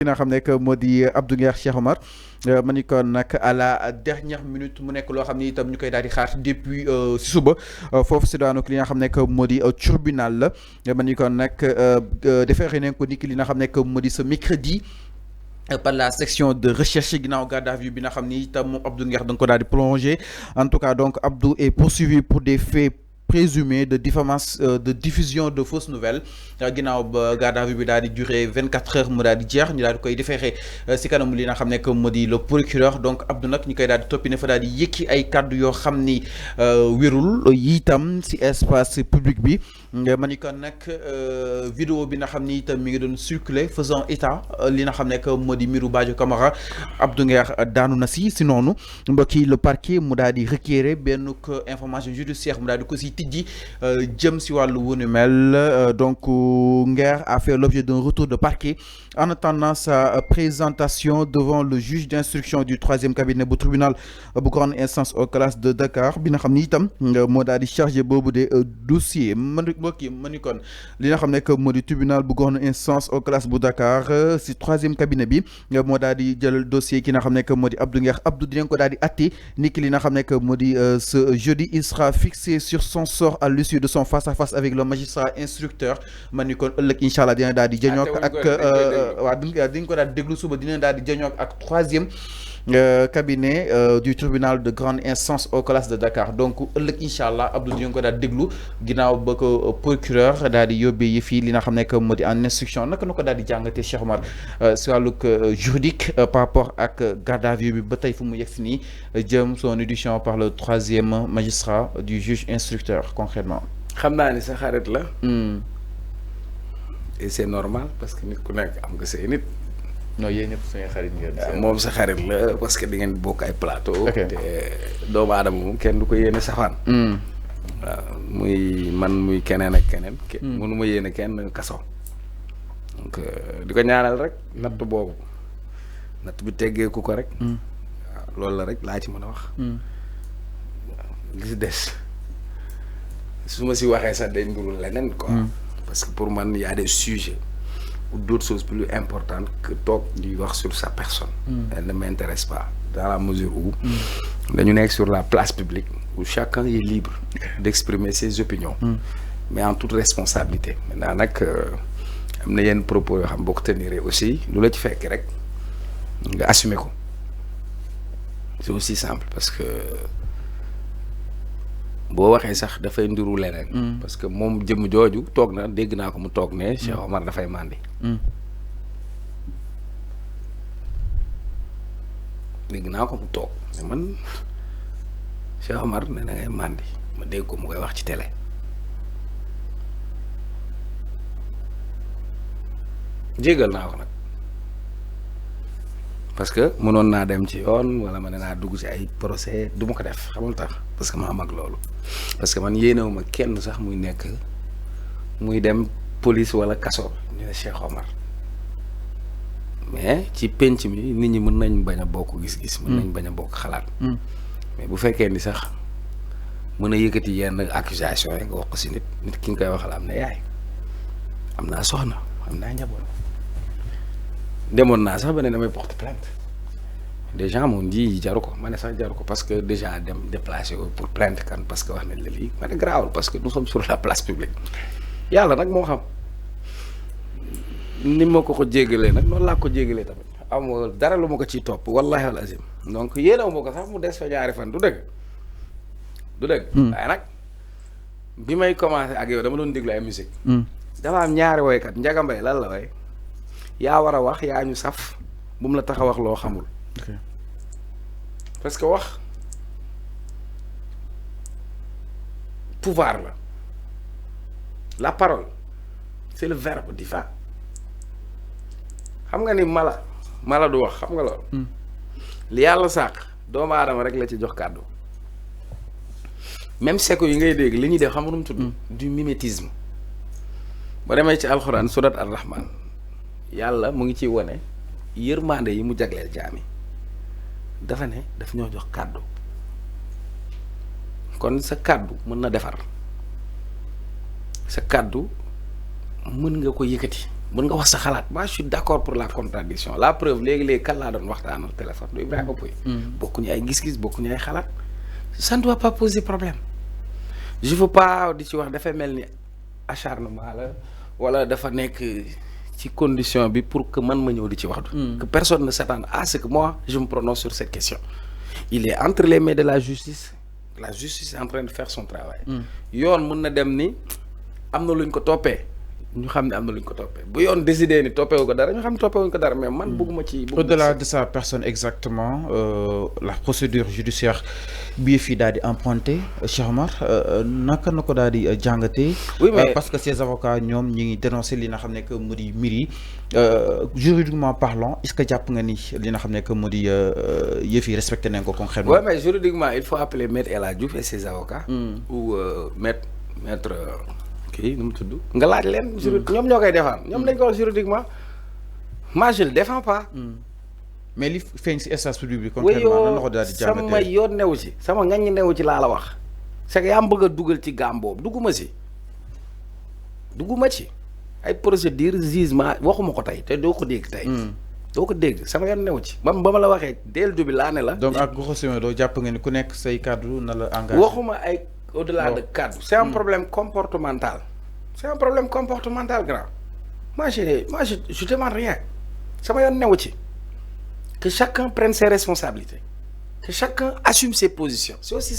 ki nga xam ne que moo di Abdou Nguer Cheikh Omar ma ni kon nag à la dernière minute mu nekk loo xam ni itam ñu koy daal di xaar depuis si suba foofu si daanu li nga xam ne que moo di tribunal la ma ni kon nag defeere nañ ko ni ki li nga xam ne que moo di ce mercredi par la section de recherche ginnaaw garde à vue bi nga xam ni itam moom Abdou Nguer da nga ko daal di prolongé en tout cas donc Abdou est poursuivi pour des faits présumé de diffamation de diffusion de fausses nouvelles ginnaaw ba garde à vue bi daal di duré 24 heures mu daal di jeex ñu daal di koy defeexee si kanamu li nga xam ne que moo di le procureur donc Abdou nag ñu koy daal di toppi ne fa daal di yëkki ay kàddu yoo xam ni wérul itam si espace public bi ma ni kon nag vidéo bi nga xam ni itam mi ngi doon circuler faisant état li nga xam ne que moo di mbiru Badio Camara Abdou Nguer daanu na si noonu mbokk yi le parquet mu daal di requérir benn information judiciaire mu daal di ko si tijji jëm si wàllu wunu mel donc Nguer a fait l'objet d'un retour de parquet en attendant sa présentation devant le juge d'instruction du 3e cabinet bu tribunal bu grande instance aux classes de Dakar bi nga xam ni itam moo daal di chargé boobu de dossier mbokk yi ma ni kon li nga xam ne que moo di tribunal bu grande instance aux classes bu Dakar si 3e cabinet bi moo daal di jël dossier ki nga xam ne que moo di Abdou Nguer Abdou dinañ ko daal di atte ni ki li nga xam ne que moo di ce jeudi il sera fixé sur son sort à l'issue de son face à face avec le magistrat instructeur ma ni kon ëllëg incha allah dina daal di jëñook ak waa di nga ko daal di déglu suba dina daal di jëñook ak 3e cabinet du tribunal de grande instance aux classes de Dakar donc ëllëg incha allah Abdou dinañ ko daal déglu ginnaaw ba ko procureur daal di yóbbee yi fii li nga xam ne que moo di en instruction naka na ko daal di jàngatee Cheikh Omar si wàllug juridique par rapport ak garde à vue bi ba tey fu mu yegg si nii jëm son audition par le 3e magistrat du juge instructeur concrètement xam naa ni sa xarit la et c'est normal parce que nit ku nekk am nga say nit non yéen ñëpp suñuy xarit ngeen moom sa xarit la parce que di ngeen bokk ay plateau te doomu aadama moom kenn du ko yéene safaan waaw muy man muy keneen ak keneen mënu ma yéene kenn kaso donc di ko ñaanal rek natt boobu natt bi teggeeku ko rek waaw loolu la rek laa ci mën a wax li si des su ma si waxee sax day ndurul leneen quoi parce que pour man y a des sujets ou d'autres choses plus importantes que toog di wax sur sa personne elle ne m'intéresse pas dans la mesure où dañu nekk sur la place publique où chacun est libre d'exprimer ses opinions mais en toute responsabilité maintenant nag am na yenn propos yoo xam boo ko tenir aussi lu la ci fekk rek nga assumer ko c'est aussi simple parce que boo waxee sax dafay ndiru leneen parce que moom jëmm jooju toog na dégg naa ko mu toog ne Cheikh Omar dafay màndi dégg naa ko mu toog mais man Cheikh Omar ne da ngay màndi ma dégg ko mu koy wax ci télé jégal naa ko nag parce que mënoon naa dem ci yoon wala ma ne naa dugg ci ay procès du ma ko def xamul tax parce que ma am ak loolu parce que man yéenewuma kenn sax muy nekk muy dem police wala kaso ñu ne Cheikh Omar mais ci penc mi nit ñi mën nañ bañ a bokk gis-gis mën nañ bañ a bokk xalaat mais bu fekkee ni sax mën a yëkkati yenn accusation yi nga wax ko si nit ki nga koy waxal am na yaay am naa soxna am naa njaboot demoon naa sax ba ne damay porter plainte des gens m'ont dit jaru ko ma ne sax jaru ko parce que déjà dem déplacé pour plainte kan parce que wax nañ la lii ma ne garaawul parce que nous sommes sur la place publique yàlla nag moo xam ni ma ko jéggalee nag noonu laa ko jéggalee tamit amul dara lu ma ko ciy topp wallahi wal azim donc yéenewu ma ko sax mu des fa ñaari fan du dëgg waaye nag bi may commencé ak yow dama doon déglu ay musique dafa am ñaari woykat Ndiaga Mbaye lan la way yaa war a wax yaa ñu saf bu mu la tax a wax loo xamul parce que wax pouvoir la parole c'est le verbe divin xam nga ni mala du wax xam nga loolu li yàlla sàq doomu aadama rek la ci jox kàddu même seko yi ngay dégg li ñuy def xam nga nu mu tudd du mimétisme ba demee ci alxuraan surat ar-rahman yàlla mu ngi ciy wone yërmande yi mu jagleel jaami dafa ne daf ñoo jox kàddu kon sa kàddu mën na defar sa kàddu mën nga ko yëkkati mën nga wax sa xalaat. Moi je suis d'accord pour la contradiction la preuve léegi kan laa doon waxtaanal téléphone du Ibrahima Pouye. bokkuñu ay gis-gis bokkuñu ay xalaat. ça ne doit pas poser problème. je veux pas di ci wax dafay mel ni acharnement la wala dafa nekk ci condition bi pour que man ma ñëw di ci wax. que personne ne s'attende à ce que moi je me prononce sur cette question. il est entre les mains de la justice est en train de faire son travail. yoon mën na dem ni am na luñ ko toppee. ñu xam ne am na lu ñu ko toppee bu yoon décidé ni toppewu ko dara ñu xam ne toppewuñ ko dara mais man bëgguma ci. au-delà de sa personne exactement la procédure judiciaire bii fii daal di emprunté Cheikh Omar naka na ko daal di jàngatee. oui mais parce que ces avocats ñoom ñi ngi dénoncé li nga xam ne que mu di mbir yi juridiquement parlant est-ce que jàpp nga ni li nga xam ne que mu di yëf yi respecté nañ ko concrètement. oui mais juridiquement il faut appeler maître El Hadj Diouf et ses avocats. ou maître. kii nu mu tudd nga laaj leen. ñoom ñoo koy défendre ñoom dañ ko wax juridiquement moi je le défends pas. mais li feeñ si espace public bi. concrètement nan la ko daal di jàngatee sama yoon newu ci sama ngañ newu ci laa la wax. c'est que yaa bëgg a dugal ci gaam boobu dugguma ci ay procédure jugement waxuma ko tey te doo ko dégg tey. doo ko dégg sama yoon newu ci. ba ma la waxee dès le début laa ne la. donc ak grosso modo jàpp nga ni ku nekk say kàddu na la engagé. waxuma ay. au-delà de cadre c'est un problème comportemental grand moi je demande rien sama yoon newu ci que chacun prenne ses responsabilités que chacun assume ses positions c'est aussi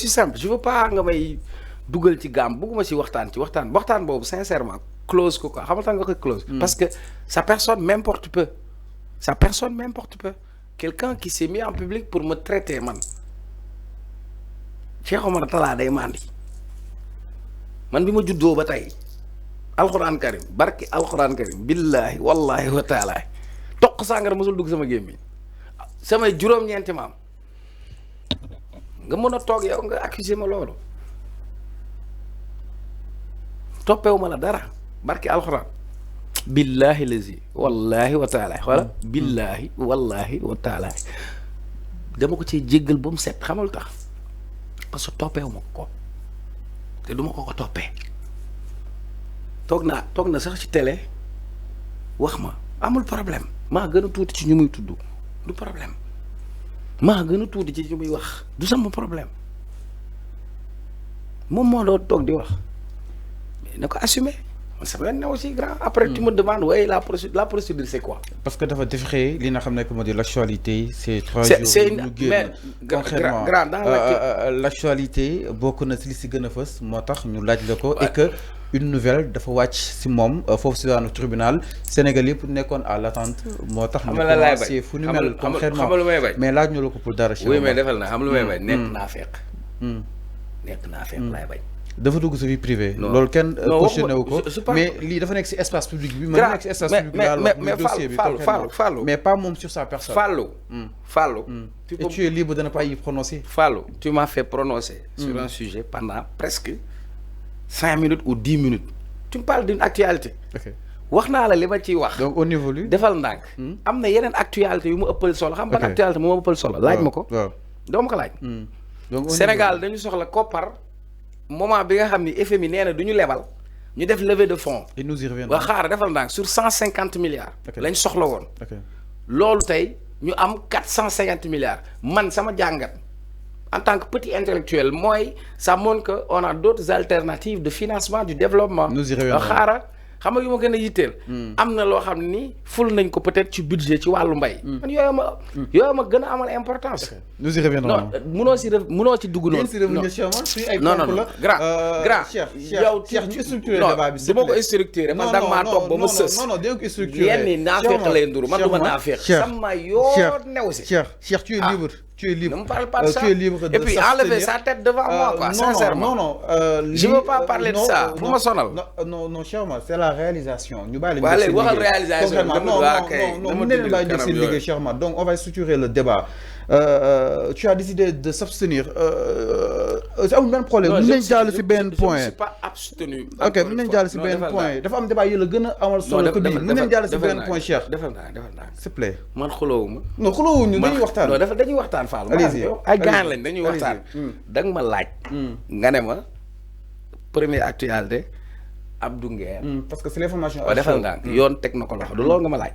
simple je veux pas nga may dugal ci gaam bugguma ci waxtaan boobu sincèrement close ko quoi xam nga ko close parce que sa personne m'importe peu quelqu'un qui s'est mis en public pour me traiter man Cheikh Omar Talla day mandi man bi ma juddoo ba tey alxuraan karim barki alxuraan karim billaahi wallaahi wa taala toq sàngara mosul dugg sama gémmiñ samay juróom-ñeenti maam nga mën a toog yow nga accuser ma loolu toppewu ma la dara barki alxuraan billaahi lazi wallaahi wa taala wala billaahi wallaahi wa taala dama ko ci jéggal ba mu set xamal tax parce que toppeewu ma ko te duma ko toppee toog na sax ci télé wax ma amul problème maa gën a tuuti ci ñu muy tudd du problème maa gën a tuuti ci ñu muy wax du sama problème moom moo doon toog di wax mais na ko assumer man sama yoon ne aussi grand après tu me demandes ouais la procédure c'est quoi. parce que dafa défrayé li nga xam ne que moo di l'actualité c'est 3 jours ñu génn concrètement l'actualité bokk na si li si gën a fës moo tax ñu laaj la ko et que une nouvelle dafa wàcc si moom foofu si daanu tribunal Sénégal yëpp nekkoon à l'attente moo tax ñu commencé fu ñu mel concrètement mais laaj ñu la ko pour dara oui mais defal na xam lu may bañ nekk naa fekk laay bañ dafa dugg sa vie privée. loolu kenn cautionné wu ko mais lii dafa nekk ci espace public bi. mën nekk ci espace public bi daal muy dossier bi Fallou mais pas moom sur sa personne. Fallou. et tu es libre de ne pas y prononcer. Fallou tu m'as fait prononcer. sur un sujet pendant presque 5 minutes ou 10 minutes. tu me parles d'une actualité. wax naa la li ma ciy wax. donc au niveau lu defal ndànk. am na yeneen actualité yu mu ëppal solo. xam ban actualité moo ma ëppal solo. laaj ma ko doo ma ko laaj. donc Sénégal dañu soxla koppar. moment bi nga xam ni FMI nee na du ñu lebal ñu def levée de fonds. et nous y reviendrons. ba xaar defal ndànk sur 150 milliards. lañ soxla woon. loolu tey ñu am 450 milliards man sama jàngat en tant que petit intellectuel mooy ça montre que on a d'autres alternatives de financement du développement. nous y reviendrons xaaral xam nga yu ma gën a yitteel. am na loo xam ni ful nañ ko peut-être ci budget ci wàllu mbay. man yooyu ma gën a amal importance. nous y reviendrons. non munoo ci dugg noonu. non grand Cheikh ñu structuré débat bi. du ma ko structuré man da nga maa toog ba ma sës. non dégg ko structuré yenn yi naafeq lay nduru man du ma naafeq. sama yoon new si. Cheikh tu es libre. Tu es libre. Ne me parle pas de ça. Tu es libre de et puis enlever sa tête devant moi, quoi, sincèrement. Non. Je ne veux pas parler de ça. Pour moi, sonal. Non, cher moi, c'est la réalisation. Nous allons la réalisation. Non. Donc, on va structurer le débat. Tu as décidé de s'abstenir. C'est un même problème. Non, je ne suis pas abstenu. Ok, nous n'avons pas un point. Il faut un débat. Il y a un solo. Nous n'avons pas un point cher. S'il te plaît. Man xulowuma. Non, xulowuñu dañuy waxtaan. Non, dañuy waxtaan Fall. Ay gaan lañ dañuy waxtaan. Da nga ma laaj. Nga ne ma première actualité Abdou Nguer. parce que c'est l'information. waaw defal ndànk yoon teg na ko loxo du loolu nga ma laaj.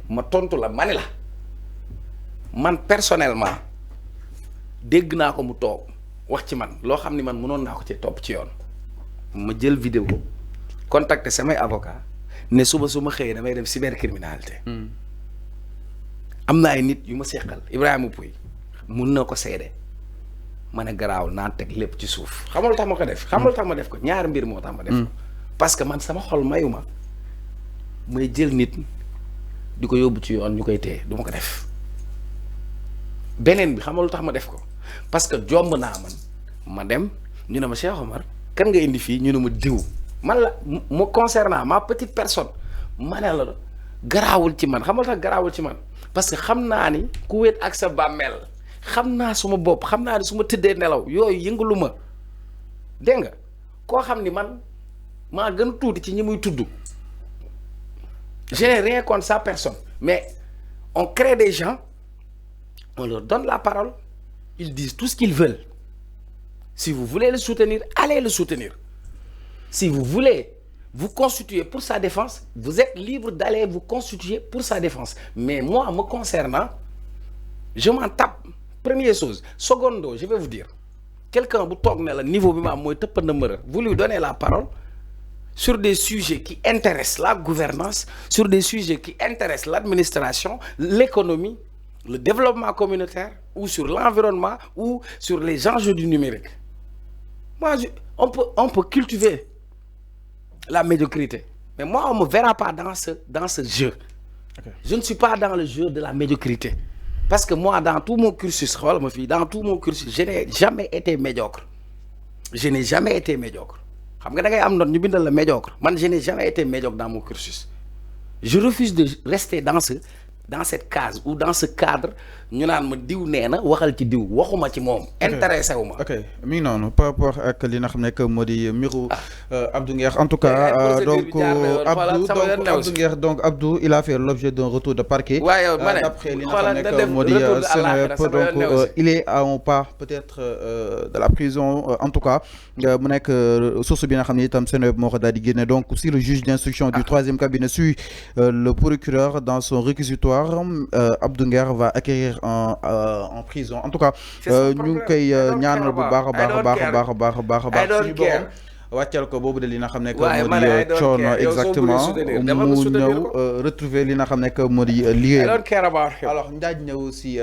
ma tontu la ma ne la man personnellement dégg naa ko mu toog wax ci man loo xam ni man mënoon naa ko ci topp ci yoon. ma jël vidéo contacter samay avocat ne suba su ma xëyee damay dem cybercriminalité. am na ay nit yu ma seqal Ibrahima Pouye mun na ko seede ma ne garaawul naa teg lépp ci suuf xamal tax ma ko def. xamal tax ma def ko ñaari mbir moo tax ma def ko. parce que man sama xol mayu ma may jël nit di ko yóbbu ci yoon ñu koy téye du ma ko def beneen bi xamal tax ma def ko parce que jomb naa man ma dem ñu ne ma Cheikh Omar kan nga indi fii ñu ne ma diw man la mu concernant ma petite personne ma ne la garaawul ci man xamal tax garaawul ci man parce que xam naa ni ku wéet ak sa bàmmeel xam naa suma bopp xam naa ni su ma tëddee nelaw yooyu yëngalu ma dégg nga koo xam ni man maa gën tuuti ci ñi muy tudd je n'ai rien contre sa personne mais on crée des gens on leur donne la parole ils disent tout ce qu'ils veulent si vous voulez le soutenir allez le soutenir si vous voulez vous constituer pour sa défense vous êtes libre d'aller vous constituer pour sa défense mais moi me concernant je m'en tape première chose secondo je vais vous dire quelqu'un bu toog ne la niveau bi ma am mooy tëpp na mbërë vous lui donnez la parole sur des sujets qui intéressent la gouvernance sur des sujets qui intéressent l'administration l'économie le développement communautaire ou sur l'environnement ou sur les enjeux du numérique moi on peut cultiver la médiocrité mais moi on me verra pas dans ce jeu. Okay. Je ne suis pas dans le jeu de la médiocrité parce que moi dans tout mon cursus xoolal ma fii dans tout mon cursus je n'ai jamais été médiocre xam nga da ngay am note ñu bindal la médiocre man je n'ai jamais été médiocre dans mon cursus je refuse de rester dans cette case ou dans ce cadre ñu naan ma diw nee na waxal ci diw waxuma ci moom. intéressé wu ma. ok mi ngi noonu par rapport ak li nga xam ne que moo di mbiru Abdou Nguer en tout cas donc Abdou Nguer donc Abdou il a fait l'objet d'un retour de parquet. waaye ma ne d'après li nga xam ne que moo di Seneweb donc il est à un pas peut-être de la prison en tout cas mu nekk source bi nga xam ne itam Seneweb moo ko daal di génne donc si le juge d'instruction du troisième cabinet suit le procureur dans son réquisitoire Abdou Nguer va acquérir en prison en tout cas ñu ngi koy ñaanal bu baax a baax suñu borom wàccal ko boobu de li nga xam ne que moo di coono exactement mu ñëw retrouver li nga xam ne que moo di liggéey alors Ndiaye ñëw si